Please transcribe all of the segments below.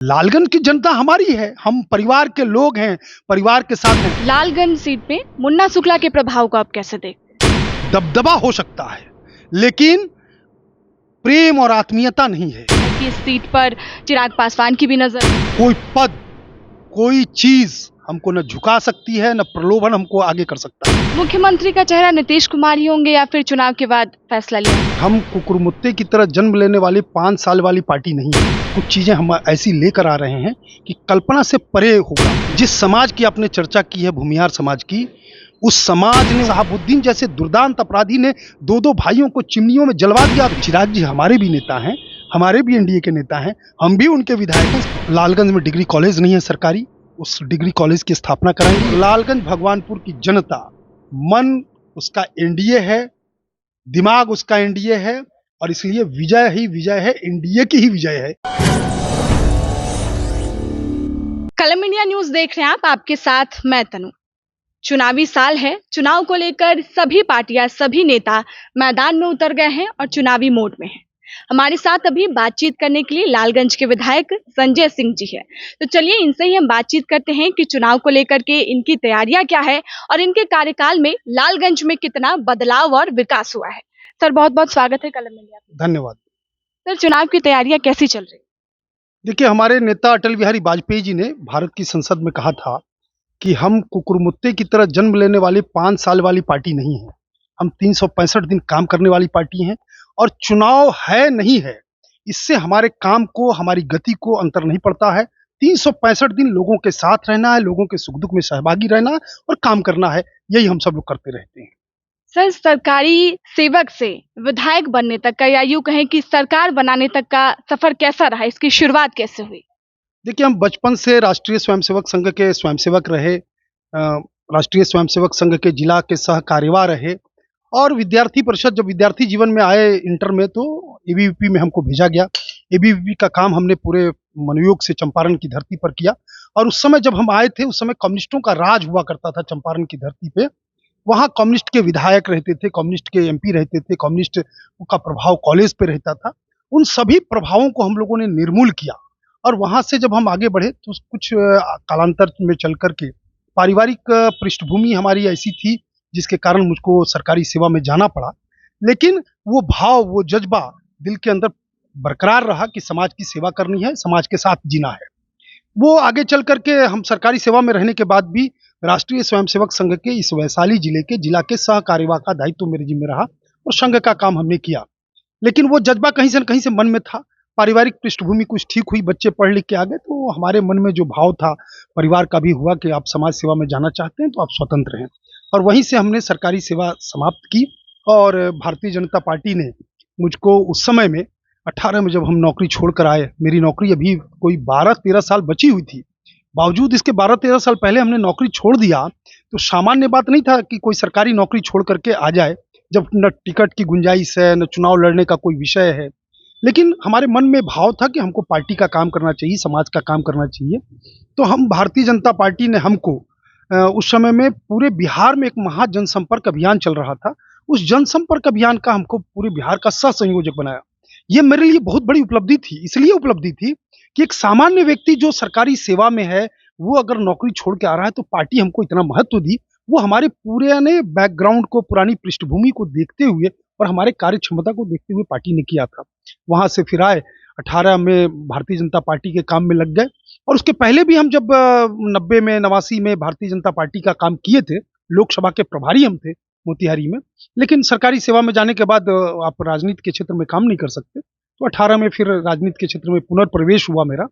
लालगंज की जनता हमारी है, हम परिवार के लोग हैं, परिवार के साथ हैं। लालगंज सीट पे मुन्ना शुक्ला के प्रभाव को आप कैसे देखते दबदबा हो सकता है, लेकिन प्रेम और आत्मीयता नहीं है। हैं कि इस सीट पर चिराग पासवान की भी नजर है? कोई पद, कोई चीज हमको न झुका सकती है, न प्रलोभन हमको आगे कर सकता है। मुख्यमंत्री का चेहरा नीतीश कुमार ही होंगे या फिर चुनाव के बाद फैसला लिया जाएगा? हम कुकुरमुत्ते की तरह जन्म लेने वाली 5 साल वाली पार्टी नहीं है। कुछ चीजें हम ऐसी लेकर आ रहे हैं कि कल्पना से परे होगा। जिस समाज की आपने चर्चा की है, भूमिहार समाज की, उस समाज ने शहाबुद्दीन जैसे दुर्दांत अपराधी ने 2-2 भाइयों को चिमनियों में जलवा दिया। चिराग जी हमारे भी नेता हैं, हमारे भी एनडीए के नेता हैं, हम भी उनके विधायक हैं। लालगंज में डिग्री कॉलेज नहीं है सरकारी, उस डिग्री कॉलेज की स्थापना कराएंगे। लालगंज भगवानपुर की जनता, मन उसका एनडीए है, दिमाग उसका एनडीए है, और इसलिए विजय ही विजय है, एनडीए की ही विजय है। कलम इंडिया न्यूज देख रहे हैं आप, आपके साथ मैं तनु। चुनावी साल है, चुनाव को लेकर सभी पार्टियां, सभी नेता मैदान में उतर गए हैं और चुनावी मोड में हैं। हमारे साथ अभी बातचीत करने के लिए लालगंज के विधायक संजय सिंह जी है। तो चलिए इनसे ही हम बातचीत करते हैं कि चुनाव को लेकर के इनकी तैयारियां क्या है और इनके कार्यकाल में लालगंज में कितना बदलाव और विकास हुआ है। सर बहुत बहुत स्वागत है कलम इंडिया में। धन्यवाद। सर चुनाव की तैयारियां कैसी चल रही? देखिए, हमारे नेता अटल बिहारी वाजपेयी जी ने भारत की संसद में कहा था कि हम कुकुरमुत्ते की तरह जन्म लेने वाली 5 साल वाली पार्टी नहीं है। हम 365 दिन काम करने वाली पार्टी हैं, और चुनाव है नहीं है, इससे हमारे काम को, हमारी गति को अंतर नहीं पड़ता है। 365 दिन लोगों के साथ रहना है, लोगों के सुख दुख में सहभागी रहना है और काम करना है, यही हम सब लोग करते रहते हैं। सर सरकारी सेवक से विधायक बनने तक का, या यूं कहें कि सरकार बनाने तक का सफर कैसा रहा, इसकी शुरुआत कैसे हुई? देखिए, हम बचपन से राष्ट्रीय स्वयंसेवक संघ के स्वयंसेवक रहे, राष्ट्रीय स्वयंसेवक संघ के जिला के सह कार्यवाह रहे, और विद्यार्थी परिषद जब विद्यार्थी जीवन में आए इंटर में, तो एबीवीपी में हमको भेजा गया। एबीवीपी का काम हमने पूरे मनोयोग से चंपारण की धरती पर किया, और उस समय जब हम आए थे, उस समय कम्युनिस्टों का राज हुआ करता था चंपारण की धरती पे। वहाँ कम्युनिस्ट के विधायक रहते थे, कम्युनिस्ट के एमपी रहते थे, कम्युनिस्ट का प्रभाव कॉलेज पे रहता था। उन सभी प्रभावों को हम लोगों ने निर्मूल किया, और वहाँ से जब हम आगे बढ़े तो कुछ कालांतर में चल कर के पारिवारिक पृष्ठभूमि हमारी ऐसी थी जिसके कारण मुझको सरकारी सेवा में जाना पड़ा। लेकिन वो भाव, वो जज्बा दिल के अंदर बरकरार रहा कि समाज की सेवा करनी है, समाज के साथ जीना है। वो आगे चल कर के हम सरकारी सेवा में रहने के बाद भी राष्ट्रीय स्वयंसेवक संघ के इस वैशाली जिले के जिला के सह कार्यवाह का दायित्व मेरे जिम्मे रहा, और संघ का काम हमने किया। लेकिन वो जज्बा कहीं से मन में था। पारिवारिक पृष्ठभूमि कुछ ठीक हुई, बच्चे पढ़ लिख के आ गए, तो हमारे मन में जो भाव था परिवार का भी हुआ कि आप समाज सेवा में जाना चाहते हैं तो आप स्वतंत्र हैं, और वहीं से हमने सरकारी सेवा समाप्त की। और भारतीय जनता पार्टी ने मुझको उस समय में 18 में जब हम नौकरी छोड़ कर आए, मेरी नौकरी अभी कोई 12-13 साल बची हुई थी, बावजूद इसके 12-13 साल पहले हमने नौकरी छोड़ दिया। तो सामान्य बात नहीं था कि कोई सरकारी नौकरी छोड़ करके आ जाए, जब न टिकट की गुंजाइश है, न चुनाव लड़ने का कोई विषय है। लेकिन हमारे मन में भाव था कि हमको पार्टी का काम करना चाहिए, समाज का काम करना चाहिए। तो हम भारतीय जनता पार्टी ने हमको उस समय में पूरे बिहार में एक महा जनसंपर्क अभियान चल रहा था। उस जनसंपर्क अभियान का हमको पूरे बिहार का सह संयोजक बनाया। ये मेरे लिए बहुत बड़ी उपलब्धि थी। इसलिए उपलब्धि थी कि एक सामान्य व्यक्ति जो सरकारी सेवा में है, वो अगर नौकरी छोड़ के आ रहा है, तो पार्टी हमको इतना महत्व दी। वो हमारे पुराने बैकग्राउंड को, पुरानी पृष्ठभूमि को देखते हुए और हमारे कार्य क्षमता को देखते हुए पार्टी ने किया था। वहाँ से फिर आए, 18 में भारतीय जनता पार्टी के काम में लग गए, और उसके पहले भी हम जब 90 में, 89 में भारतीय जनता पार्टी का काम किए थे। लोकसभा के प्रभारी हम थे मोतिहारी में। लेकिन सरकारी सेवा में जाने के बाद आप राजनीति के क्षेत्र में काम नहीं कर सकते, तो 18 में फिर राजनीति के क्षेत्र में पुनर्प्रवेश हुआ मेरा।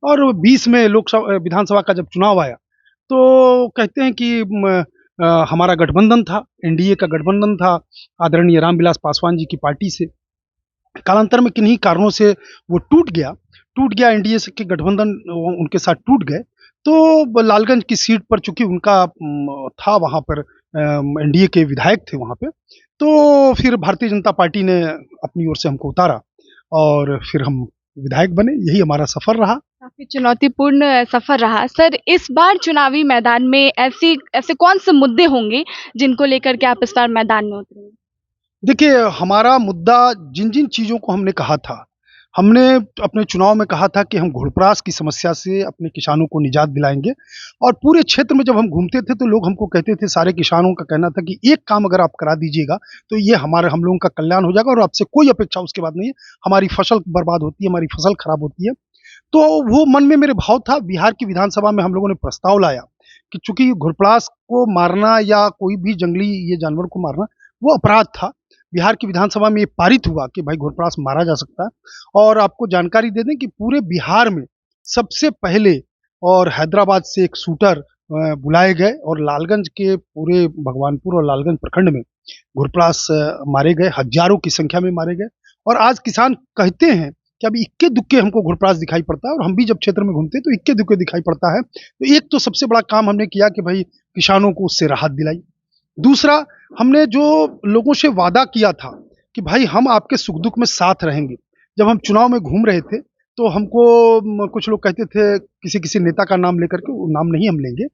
और 20 में लोकसभा विधानसभा का जब चुनाव आया, तो कहते हैं कि हमारा गठबंधन था, एनडीए का गठबंधन था आदरणीय रामविलास पासवान जी की पार्टी से। कालांतर में किन्हीं कारणों से वो टूट गया एनडीए से के गठबंधन उनके साथ टूट गए। तो लालगंज की सीट पर चूंकि उनका था, वहाँ पर एनडीए के विधायक थे वहाँ पे, तो फिर भारतीय जनता पार्टी ने अपनी ओर से हमको उतारा, और फिर हम विधायक बने। यही हमारा सफर रहा। काफी चुनौतीपूर्ण सफर रहा। सर इस बार चुनावी मैदान में ऐसे कौन से मुद्दे होंगे जिनको लेकर के आप इस बार मैदान में उतरेंगे? देखिए, हमारा मुद्दा जिन जिन चीज़ों को हमने कहा था, हमने अपने चुनाव में कहा था कि हम घुड़परास की समस्या से अपने किसानों को निजात दिलाएंगे और पूरे क्षेत्र में जब हम घूमते थे तो लोग हमको कहते थे, सारे किसानों का कहना था कि एक काम अगर आप करा दीजिएगा तो ये हम लोगों का कल्याण हो जाएगा और आपसे कोई अपेक्षा उसके बाद नहीं है। हमारी फसल बर्बाद होती है, हमारी फसल खराब होती है। तो वो मन में मेरे भाव था। बिहार की विधानसभा में हम लोगों ने प्रस्ताव लाया कि चूंकि घुड़पड़ास को मारना या कोई भी जंगली ये जानवर को मारना वो अपराध था। बिहार की विधानसभा में ये पारित हुआ कि भाई घुड़पड़ास मारा जा सकता है। और आपको जानकारी दे दें कि पूरे बिहार में सबसे पहले और हैदराबाद से एक शूटर बुलाए गए और लालगंज के पूरे भगवानपुर और लालगंज प्रखंड में घुड़पड़ास मारे गए, हजारों की संख्या में मारे गए। और आज किसान कहते हैं कि अभी इक्के दुक्के हमको घुड़पड़ास दिखाई पड़ता है और हम भी जब क्षेत्र में घूमते हैं तो इक्के दुक्के दिखाई पड़ता है। तो एक तो सबसे बड़ा काम हमने किया कि भाई किसानों को उससे राहत दिलाई। दूसरा, हमने जो लोगों से वादा किया था कि भाई हम आपके सुख दुख में साथ रहेंगे। जब हम चुनाव में घूम रहे थे तो हमको कुछ लोग कहते थे, किसी किसी नेता का नाम लेकर के, वो नाम नहीं हम लेंगे,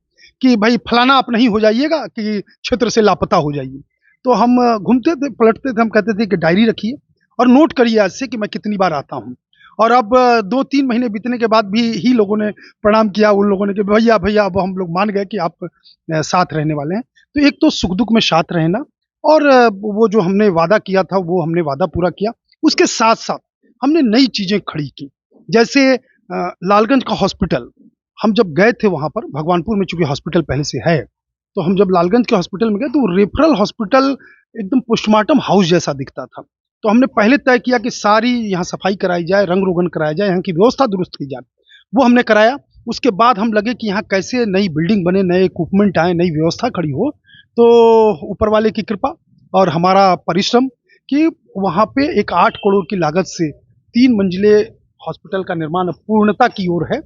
कि भाई फलाना आप नहीं हो जाइएगा कि क्षेत्र से लापता हो जाइए। तो हम घूमते थे, पलटते थे, हम कहते थे कि डायरी रखिए और नोट करिए आज से कि मैं कितनी बार आता हूँ। और अब 2-3 महीने बीतने के बाद भी ही लोगों ने प्रणाम किया, उन लोगों ने कि भैया भैया अब हम लोग मान गए कि आप साथ रहने वाले हैं। तो एक तो सुख दुख में साथ रहना और वो जो हमने वादा किया था वो हमने वादा पूरा किया। उसके साथ साथ हमने नई चीजें खड़ी की, जैसे लालगंज का हॉस्पिटल। हम जब गए थे वहां पर, भगवानपुर में चूंकि हॉस्पिटल पहले से है, तो हम जब लालगंज के हॉस्पिटल में गए तो रेफरल हॉस्पिटल एकदम पोस्टमार्टम हाउस जैसा दिखता था। तो हमने पहले तय किया कि सारी यहाँ सफाई कराई जाए, रंग रोगन कराया जाए, यहाँ की व्यवस्था दुरुस्त की जाए। वो हमने कराया। उसके बाद हम लगे कि यहाँ कैसे नई बिल्डिंग बने, नए इक्विपमेंट आए, नई व्यवस्था खड़ी हो। तो ऊपर वाले की कृपा और हमारा परिश्रम कि वहाँ पे एक 8 करोड़ की लागत से 3 मंजिले हॉस्पिटल का निर्माण अब पूर्णता की ओर है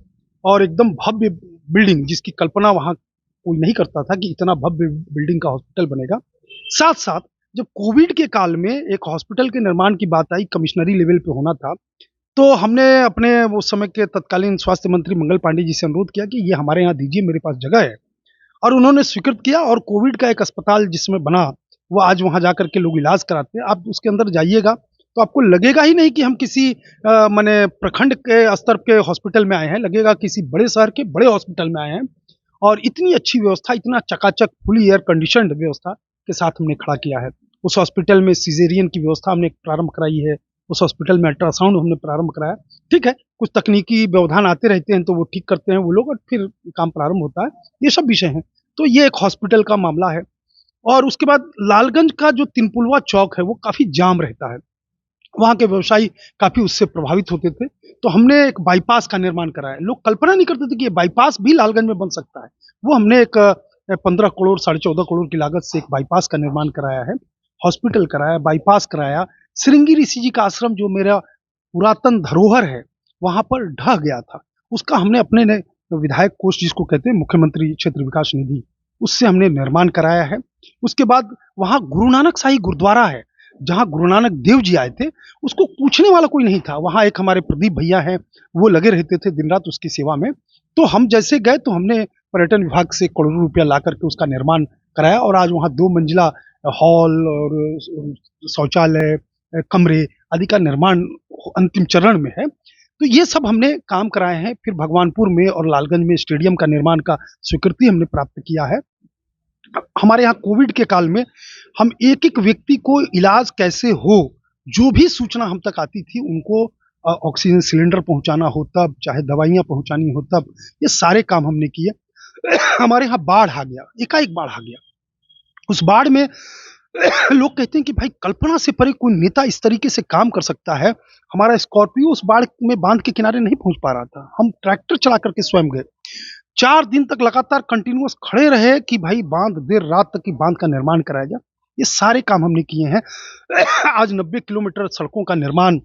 और एकदम भव्य बिल्डिंग, जिसकी कल्पना वहाँ कोई नहीं करता था कि इतना भव्य बिल्डिंग का हॉस्पिटल बनेगा। साथ साथ जब कोविड के काल में एक हॉस्पिटल के निर्माण की बात आई, कमिश्नरी लेवल पे होना था, तो हमने अपने उस समय के तत्कालीन स्वास्थ्य मंत्री मंगल पांडे जी से अनुरोध किया कि ये हमारे यहाँ दीजिए, मेरे पास जगह है। और उन्होंने स्वीकृत किया और कोविड का एक अस्पताल जिसमें बना, वो आज वहाँ जाकर के लोग इलाज कराते हैं। आप उसके अंदर जाइएगा तो आपको लगेगा ही नहीं कि हम किसी माने प्रखंड के स्तर के हॉस्पिटल में आए हैं, लगेगा किसी बड़े शहर के बड़े हॉस्पिटल में आए हैं। और इतनी अच्छी व्यवस्था, इतना चकाचक फुली एयर कंडीशनड व्यवस्था के साथ हमने खड़ा किया है। उस हॉस्पिटल में सिजेरियन की व्यवस्था हमने प्रारंभ कराई है, उस हॉस्पिटल में अल्ट्रासाउंड हमने प्रारंभ कराया। ठीक है, कुछ तकनीकी व्यवधान आते रहते हैं तो वो ठीक करते हैं वो लोग और फिर काम प्रारंभ होता है। ये सब विषय हैं। तो ये एक हॉस्पिटल का मामला है। और उसके बाद लालगंज का जो तिनपुलवा चौक है वो काफ़ी जाम रहता है। वहाँ के व्यवसायी काफ़ी उससे प्रभावित होते थे। तो हमने एक बाईपास का निर्माण कराया। लोग कल्पना नहीं करते थे कि ये बाईपास भी लालगंज में बन सकता है। वो हमने एक 15 करोड़, 14.5 करोड़ की लागत से एक बाईपास का निर्माण कराया है। हॉस्पिटल कराया, बाईपास कराया। श्रृंगी ऋषि जी का आश्रम जो मेरा पुरातन धरोहर है, वहाँ पर ढह गया था। उसका हमने अपने ने विधायक कोष जिसको कहते हैं, मुख्यमंत्री क्षेत्र विकास निधि, उससे हमने निर्माण कराया है। उसके बाद वहाँ गुरु नानक शाही गुरुद्वारा है, जहाँ गुरु नानक देव जी आए थे, उसको पूछने वाला कोई नहीं था। वहाँ एक हमारे प्रदीप भैया हैं, वो लगे रहते थे दिन रात उसकी सेवा में। तो हम जैसे गए तो हमने पर्यटन विभाग से करोड़ों रुपया ला करके उसका निर्माण कराया और आज वहाँ 2 मंजिला हॉल और शौचालय, कमरे आदि का निर्माण अंतिम चरण में है। तो ये सब हमने काम कराए हैं। फिर भगवानपुर में और लालगंज में स्टेडियम का निर्माण का स्वीकृति हमने प्राप्त किया है। हमारे यहाँ कोविड के काल में हम एक-एक व्यक्ति को इलाज कैसे हो, जो भी सूचना हम तक आती थी उनको ऑक्सीजन सिलेंडर पहुँचाना हो तब, चाहे दवाइयाँ पहुँचानी हो तब, ये सारे काम हमने किए। हमारे यहाँ बाढ़ आ गया, एकाएक बाढ़ आ गया। उस बाढ़ में लोग कहते हैं कि भाई कल्पना से परे कोई नेता इस तरीके से काम कर सकता है। हमारा स्कॉर्पियो उस बाढ़ में बांध के किनारे नहीं पहुँच पा रहा था। हम ट्रैक्टर चला करके स्वयं गए। 4 दिन तक लगातार कंटिन्यूअस खड़े रहे कि भाई बांध, देर रात तक कि बांध का निर्माण कराया जाए। ये सारे काम हमने किए हैं। आज 90 किलोमीटर सड़कों का निर्माण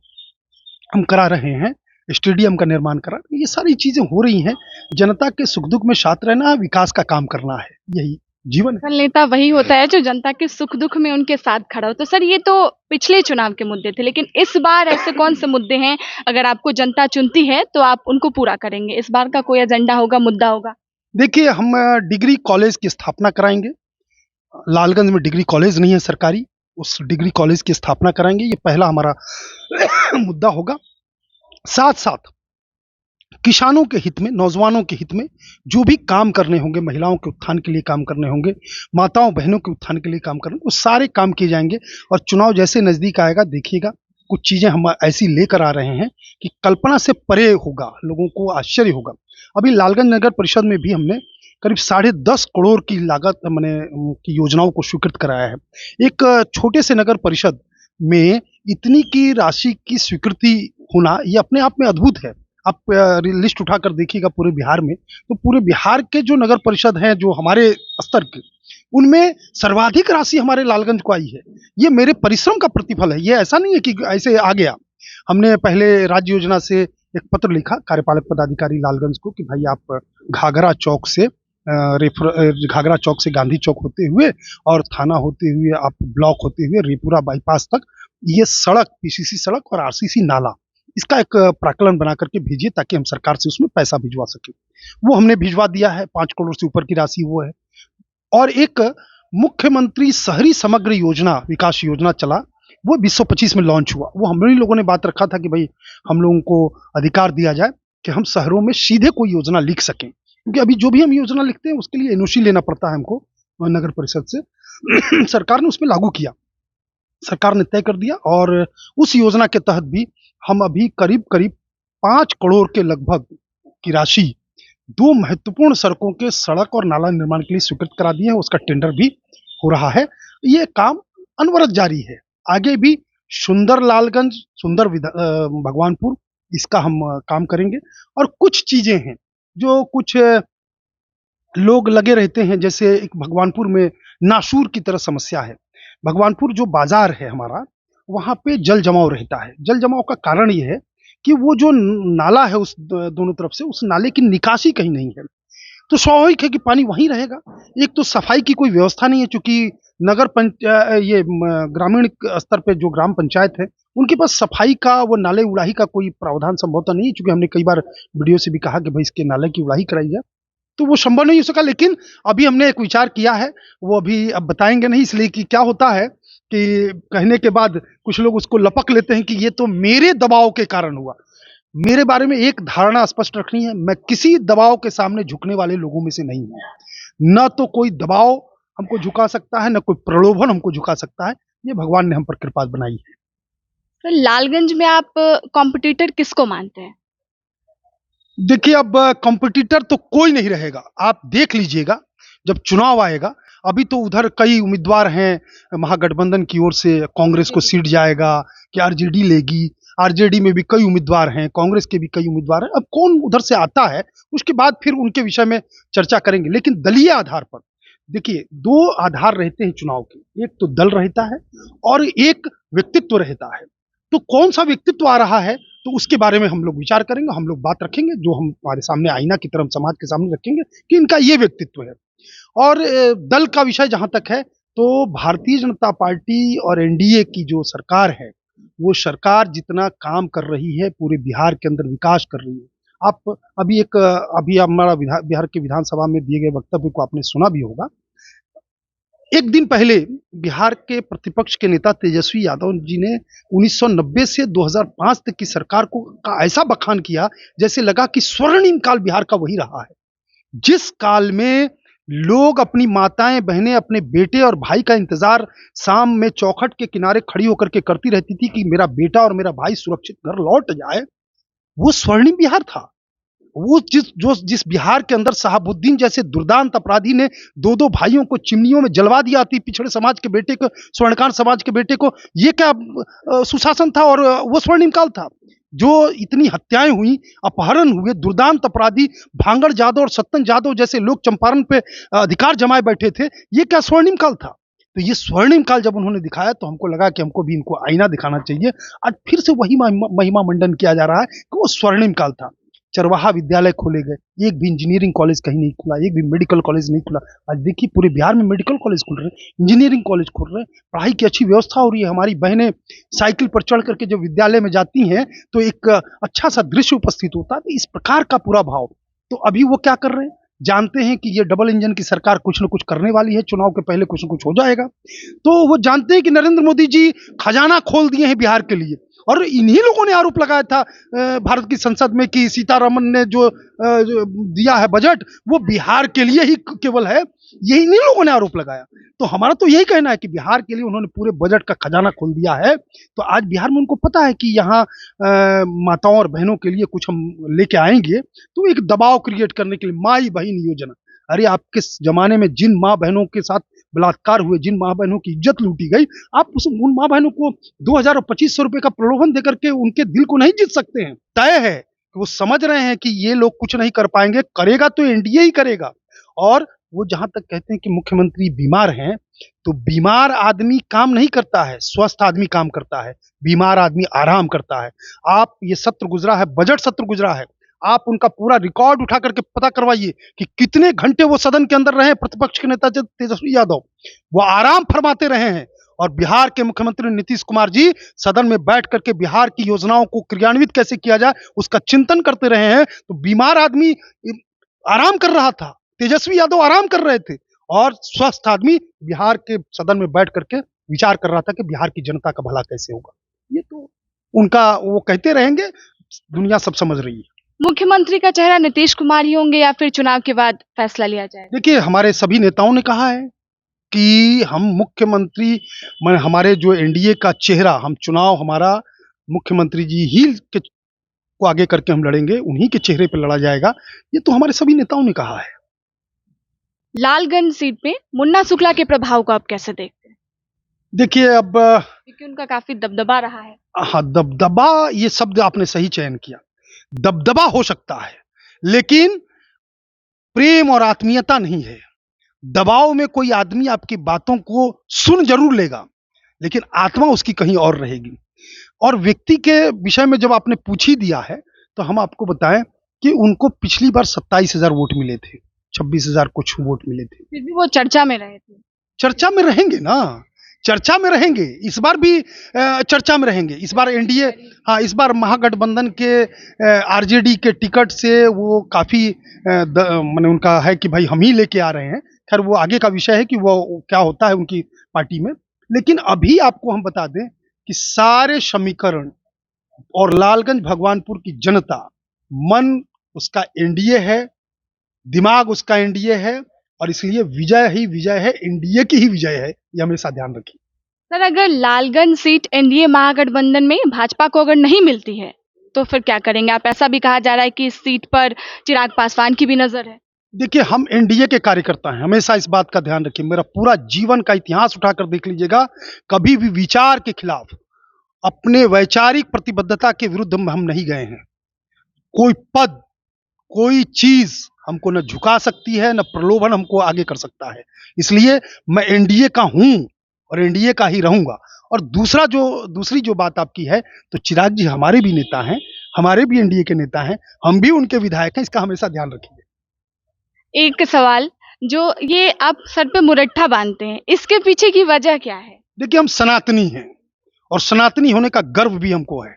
हम करा रहे हैं, स्टेडियम का निर्माण करा, ये सारी चीजें हो रही हैं। जनता के सुख दुख में साथ रहना, विकास का काम करना है, यही जीवन है। असल नेता वही होता है जो जनता के सुख दुख में उनके साथ खड़ा हो। तो सर, ये तो पिछले चुनाव के मुद्दे थे, लेकिन इस बार ऐसे कौन से मुद्दे हैं, अगर आपको जनता चुनती है तो आप उनको पूरा करेंगे? इस बार का कोई एजेंडा होगा, मुद्दा होगा? देखिए, हम डिग्री कॉलेज की स्थापना कराएंगे। लालगंज में डिग्री कॉलेज नहीं है सरकारी, उस डिग्री कॉलेज की स्थापना कराएंगे। ये पहला हमारा मुद्दा होगा। साथ साथ किसानों के हित में, नौजवानों के हित में जो भी काम करने होंगे, महिलाओं के उत्थान के लिए काम करने होंगे, माताओं बहनों के उत्थान के लिए काम करने, वो सारे काम किए जाएंगे। और चुनाव जैसे नजदीक आएगा, देखिएगा कुछ चीजें हम ऐसी लेकर आ रहे हैं कि कल्पना से परे होगा, लोगों को आश्चर्य होगा। अभी लालगंज नगर परिषद में भी हमने करीब 10.5 करोड़ की लागत मैंने की योजनाओं को स्वीकृत कराया है। एक छोटे से नगर परिषद में इतनी की राशि की स्वीकृति होना, ये अपने आप में अद्भुत है। आप लिस्ट उठाकर देखिएगा पूरे बिहार में, तो पूरे बिहार के जो नगर परिषद हैं जो हमारे स्तर के, उनमें सर्वाधिक राशि हमारे लालगंज को आई है। ये मेरे परिश्रम का प्रतिफल है, ये ऐसा नहीं है कि ऐसे आ गया। हमने पहले राज्य योजना से एक पत्र लिखा कार्यपालक पदाधिकारी लालगंज को कि भाई आप घाघरा चौक से घाघरा चौक से गांधी चौक होते हुए और थाना होते हुए आप ब्लॉक होते हुए रेपुरा बाईपास तक ये सड़क, पीसीसी सड़क और आरसीसी नाला, इसका एक प्राक्कलन बना करके भेजिए ताकि हम सरकार से उसमें पैसा भिजवा सके। वो हमने भिजवा दिया है, 5 करोड़ से ऊपर की राशि वो है। और एक मुख्यमंत्री शहरी समग्र योजना, विकास योजना चला, वो 2025 में लॉन्च हुआ। वो हम ही लोगों ने बात रखा था कि भाई हम लोगों को अधिकार दिया जाए कि हम शहरों में सीधे कोई योजना लिख सकें, क्योंकि अभी जो भी हम योजना लिखते हैं उसके लिए एनओसी लेना पड़ता है हमको नगर परिषद से। सरकार ने उसमें लागू किया, सरकार ने तय कर दिया। और उस योजना के तहत भी हम अभी करीब करीब 5 करोड़ के लगभग की राशि 2 महत्वपूर्ण सड़कों के सड़क और नाला निर्माण के लिए स्वीकृत करा दिए हैं। उसका टेंडर भी हो रहा है। ये काम अनवरत जारी है। आगे भी सुंदर लालगंज, सुंदर भगवानपुर, इसका हम काम करेंगे। और कुछ चीजें हैं जो कुछ लोग लगे रहते हैं, जैसे एक भगवानपुर में नासूर की तरह समस्या है। भगवानपुर जो बाजार है हमारा, वहाँ पे जल जमाव रहता है। जल जमाव का कारण ये है कि वो जो नाला है उस दोनों तरफ से, उस नाले की निकासी कहीं नहीं है। तो स्वाभाविक है कि पानी वहीं रहेगा। एक तो सफाई की कोई व्यवस्था नहीं है, चूंकि ग्रामीण स्तर पे जो ग्राम पंचायत है, उनके पास सफाई का, वो नाले उड़ाही का कोई प्रावधान संभवतः नहीं है। चूंकि हमने कई बार वीडियो से भी कहा कि भाई इसके नाले की उड़ाही कराई जाए, तो वो संभव नहीं हो सका। लेकिन अभी हमने एक विचार किया है, वो अभी अब बताएंगे नहीं, इसलिए कि क्या होता है कि कहने के बाद कुछ लोग उसको लपक लेते हैं कि ये तो मेरे दबाव के कारण हुआ। मेरे बारे में एक धारणा स्पष्ट रखनी है, मैं किसी दबाव के सामने झुकने वाले लोगों में से नहीं हूं। न तो कोई दबाव हमको झुका सकता है, न कोई प्रलोभन हमको झुका सकता है। ये भगवान ने हम पर कृपा बनाई है। तो लालगंज में आप कॉम्पिटिटर किसको मानते हैं? देखिए, अब कॉम्पिटिटर तो कोई नहीं रहेगा। आप देख लीजिएगा जब चुनाव आएगा। अभी तो उधर कई उम्मीदवार हैं, महागठबंधन की ओर से कांग्रेस को सीट जाएगा कि आरजेडी लेगी। आरजेडी में भी कई उम्मीदवार हैं, कांग्रेस के भी कई उम्मीदवार हैं। अब कौन उधर से आता है उसके बाद फिर उनके विषय में चर्चा करेंगे। लेकिन दलीय आधार पर देखिए, 2 आधार रहते हैं चुनाव के, एक तो दल रहता है और एक व्यक्तित्व रहता है। तो कौन सा व्यक्तित्व आ रहा है, तो उसके बारे में हम लोग विचार करेंगे, हम लोग बात रखेंगे, जो हम हमारे सामने आईना की तरह समाज के सामने रखेंगे कि इनका ये व्यक्तित्व है। और दल का विषय जहां तक है, तो भारतीय जनता पार्टी और एनडीए की जो सरकार है, वो सरकार जितना काम कर रही है पूरे बिहार के अंदर विकास कर रही है। आप अभी हमारा बिहार के विधानसभा में दिए गए वक्तव्य को आपने सुना भी होगा। एक दिन पहले बिहार के प्रतिपक्ष के नेता तेजस्वी यादव जी ने 1990 से 2005 तक की सरकार का ऐसा बखान किया जैसे लगा कि स्वर्णिम काल बिहार का वही रहा है। जिस काल में लोग अपनी माताएं बहनें अपने बेटे और भाई का इंतजार शाम में चौखट के किनारे खड़ी होकर के करती रहती थी कि मेरा बेटा और मेरा भाई सुरक्षित घर लौट जाए, वो स्वर्णिम बिहार था। वो जिस बिहार के अंदर शहाबुद्दीन जैसे दुर्दांत अपराधी ने 2-2 भाइयों को चिमनियों में जलवा दिया थी, पिछड़े समाज के बेटे को, स्वर्णकार समाज के बेटे को, ये क्या सुशासन था? और वो स्वर्णिम काल था। जो इतनी हत्याएं हुई, अपहरण हुए, दुर्दांत अपराधी भांगड़ जादव और सत्तन जादव जैसे लोग चंपारण पे अधिकार जमाए बैठे थे, ये क्या स्वर्णिम काल था? तो ये स्वर्णिम काल जब उन्होंने दिखाया तो हमको लगा कि हमको भी इनको आईना दिखाना चाहिए। आज फिर से वही महिमा मंडन किया जा रहा है कि वो स्वर्णिम काल था। चरवाहा विद्यालय खोले गए, एक भी इंजीनियरिंग कॉलेज कहीं नहीं खुला, एक भी मेडिकल कॉलेज नहीं खुला। आज देखिए पूरे बिहार में मेडिकल कॉलेज खुल रहे हैं, इंजीनियरिंग कॉलेज खुल रहे हैं, पढ़ाई की अच्छी व्यवस्था हो रही है। हमारी बहनें साइकिल पर चढ़ करके जब विद्यालय में जाती हैं तो एक अच्छा सा दृश्य उपस्थित होता है। इस प्रकार का पूरा भाव। तो अभी वो क्या कर रहे हैं, जानते हैं कि ये डबल इंजन की सरकार कुछ न कुछ करने वाली है, चुनाव के पहले कुछ न कुछ हो जाएगा। तो वो जानते हैं कि नरेंद्र मोदी जी खजाना खोल दिए हैं बिहार के लिए, और इन्हीं लोगों ने आरोप लगाया था भारत की संसद में कि सीतारमन ने जो दिया है बजट वो बिहार के लिए ही केवल है, यही इन्हीं लोगों ने आरोप लगाया। तो हमारा तो यही कहना है कि बिहार के लिए उन्होंने पूरे बजट का खजाना खोल दिया है। तो आज बिहार में उनको पता है कि यहाँ माताओं और बहनों के लिए कुछ हम लेके आएंगे, तो एक दबाव क्रिएट करने के लिए माई बहन योजना। अरे आपके जमाने में जिन माँ बहनों के साथ बलात्कार हुए, जिन माँ बहनों की इज्जत लूटी गई, आप उन माँ बहनों को 2000 और 2500 रुपए का प्रलोभन देकर के उनके दिल को नहीं जीत सकते हैं। तय है कि वो समझ रहे हैं कि ये लोग कुछ नहीं कर पाएंगे, करेगा तो एनडीए ही करेगा। और वो जहां तक कहते हैं कि मुख्यमंत्री बीमार हैं, तो बीमार आदमी काम नहीं करता है, स्वस्थ आदमी काम करता है, बीमार आदमी आराम करता है। आप ये सत्र गुजरा है, बजट सत्र गुजरा है, आप उनका पूरा रिकॉर्ड उठा करके पता करवाइए कि कितने घंटे वो सदन के अंदर रहे। प्रतिपक्ष के नेता तेजस्वी यादव वो आराम फरमाते रहे हैं, और बिहार के मुख्यमंत्री नीतीश कुमार जी सदन में बैठ करके बिहार की योजनाओं को क्रियान्वित कैसे किया जाए उसका चिंतन करते रहे हैं। तो बीमार आदमी आराम कर रहा था, तेजस्वी यादव आराम कर रहे थे, और स्वस्थ आदमी बिहार के सदन में बैठ करके विचार कर रहा था कि बिहार की जनता का भला कैसे होगा। ये तो उनका वो कहते रहेंगे, दुनिया सब समझ रही है। मुख्यमंत्री का चेहरा नीतीश कुमार ही होंगे या फिर चुनाव के बाद फैसला लिया जाएगा? देखिए, हमारे सभी नेताओं ने कहा है कि हम मुख्यमंत्री हमारे जो एनडीए का चेहरा, हम चुनाव हमारा मुख्यमंत्री जी ही के को आगे करके हम लड़ेंगे, उन्हीं के चेहरे पर लड़ा जाएगा। ये तो हमारे सभी नेताओं ने कहा है। लालगंज सीट में मुन्ना शुक्ला के प्रभाव को आप कैसे देखते हैं? देखिए, अब क्योंकि उनका काफी दबदबा रहा है। हाँ, दबदबा, ये शब्द आपने सही चयन किया। दबदबा हो सकता है, लेकिन प्रेम और आत्मीयता नहीं है। दबाव में कोई आदमी आपकी बातों को सुन जरूर लेगा, लेकिन आत्मा उसकी कहीं और रहेगी। और व्यक्ति के विषय में जब आपने पूछ ही दिया है, तो हम आपको बताएं कि उनको पिछली बार 27,000 वोट मिले थे, 26,000 कुछ वोट मिले थे। फिर भी वो चर्चा में रहे थे। चर्चा में रहेंगे ना, चर्चा में रहेंगे, इस बार भी चर्चा में रहेंगे। इस बार एनडीए, हाँ, इस बार महागठबंधन के आरजेडी के टिकट से वो काफी माने उनका है कि भाई हम ही लेके आ रहे हैं। खैर वो आगे का विषय है कि वो क्या होता है उनकी पार्टी में। लेकिन अभी आपको हम बता दें कि सारे समीकरण और लालगंज भगवानपुर की जनता, मन उसका एनडीए है, दिमाग उसका एनडीए है, और इसलिए विजय ही विजय है, एनडीए की ही विजय है, ये हमेशा ध्यान रखिए। सर, अगर लालगंज सीट एनडीए महागठबंधन में भाजपा को अगर नहीं मिलती है तो फिर क्या करेंगे आप? ऐसा भी कहा जा रहा है कि इस सीट पर चिराग पासवान की भी नजर है। देखिए, हम एनडीए के कार्यकर्ता हैं, हमेशा इस बात का ध्यान रखिए। मेरा पूरा जीवन का इतिहास उठाकर देख लीजिएगा, कभी भी विचार के खिलाफ, अपने वैचारिक प्रतिबद्धता के विरुद्ध हम नहीं गए हैं। कोई पद, कोई चीज हमको न झुका सकती है, न प्रलोभन हमको आगे कर सकता है। इसलिए मैं एनडीए का हूं और एनडीए का ही रहूंगा। और दूसरी जो बात आपकी है, तो चिराग जी हमारे भी नेता हैं, हमारे भी एनडीए के नेता हैं, हम भी उनके विधायक हैं, इसका हमेशा ध्यान रखिए। एक सवाल, जो ये आप सर पे मुरट्ठा बांधते हैं, इसके पीछे की वजह क्या है? देखिए, हम सनातनी हैं, और सनातनी होने का गर्व भी हमको है,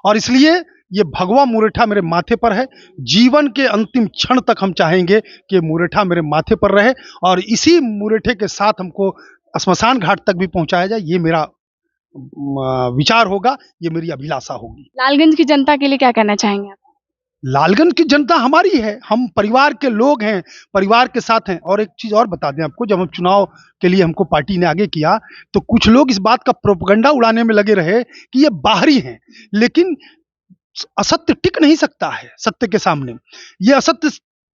और इसलिए ये भगवा मुरेठा मेरे माथे पर है। जीवन के अंतिम क्षण तक हम चाहेंगे कि मुरेठा मेरे माथे पर रहे, और इसी मुरेठे के साथ हमको श्मशान घाट तक भी पहुंचाया जाए, ये मेरा विचार होगा, ये मेरी अभिलाषा होगी। लालगंज की जनता के लिए क्या कहना चाहेंगे आप? लालगंज की जनता हमारी है, हम परिवार के लोग हैं, परिवार के साथ हैं। और एक चीज और बता दें आपको, जब हम चुनाव के लिए हमको पार्टी ने आगे किया, तो कुछ लोग इस बात का प्रोपगंडा उड़ाने में लगे रहे कि ये बाहरी हैं, लेकिन असत्य टिक नहीं सकता है सत्य के सामने। ये असत्य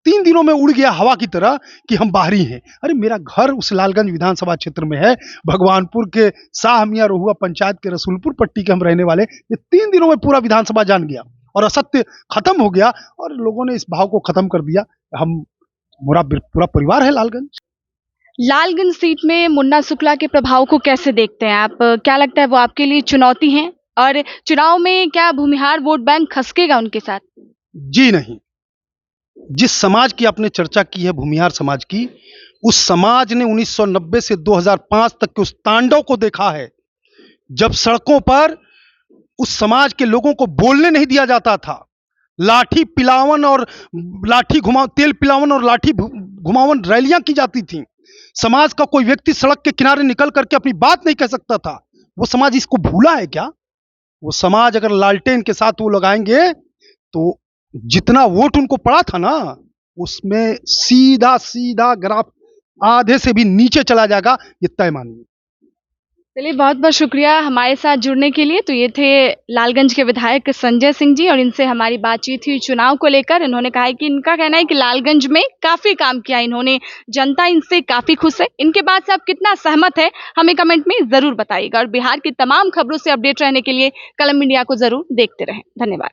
3 दिनों में उड़ गया हवा की तरह कि हम बाहरी हैं। अरे मेरा घर उस लालगंज विधानसभा क्षेत्र में है, भगवानपुर के शाह मियां रोहुआ पंचायत के रसूलपुर पट्टी के हम रहने वाले। ये 3 दिनों में पूरा विधानसभा जान गया और असत्य खत्म हो गया, और लोगों ने इस भाव को खत्म कर दिया। हम पूरा परिवार है लालगंज। लालगंज सीट में मुन्ना शुक्ला के प्रभाव को कैसे देखते हैं आप? क्या लगता है वो आपके लिए चुनौती है? और चुनाव में क्या भूमिहार वोट बैंक खसकेगा उनके साथ? जी नहीं। जिस समाज की आपने चर्चा की है, भूमिहार समाज की, उस समाज ने 1990 से 2005 तक के उस तांडव को देखा है, जब सड़कों पर उस समाज के लोगों को बोलने नहीं दिया जाता था। लाठी पिलावन और तेल पिलावन और लाठी घुमावन रैलियां की जाती थी। समाज का कोई व्यक्ति सड़क के किनारे निकल करके अपनी बात नहीं कह सकता था। वो समाज इसको भूला है क्या? वो समाज अगर लालटेन के साथ वो लगाएंगे तो जितना वोट उनको पड़ा था ना, उसमें सीधा सीधा ग्राफ आधे से भी नीचे चला जाएगा, ये तय मानिए। चलिए, बहुत बहुत शुक्रिया हमारे साथ जुड़ने के लिए। तो ये थे लालगंज के विधायक संजय सिंह जी, और इनसे हमारी बातचीत हुई चुनाव को लेकर। इन्होंने कहा है कि इनका कहना है कि लालगंज में काफी काम किया इन्होंने, जनता इनसे काफी खुश है। इनके बात से आप कितना सहमत है, हमें कमेंट में जरूर बताइएगा। और बिहार की तमाम खबरों से अपडेट रहने के लिए कलम मीडिया को जरूर देखते रहें। धन्यवाद।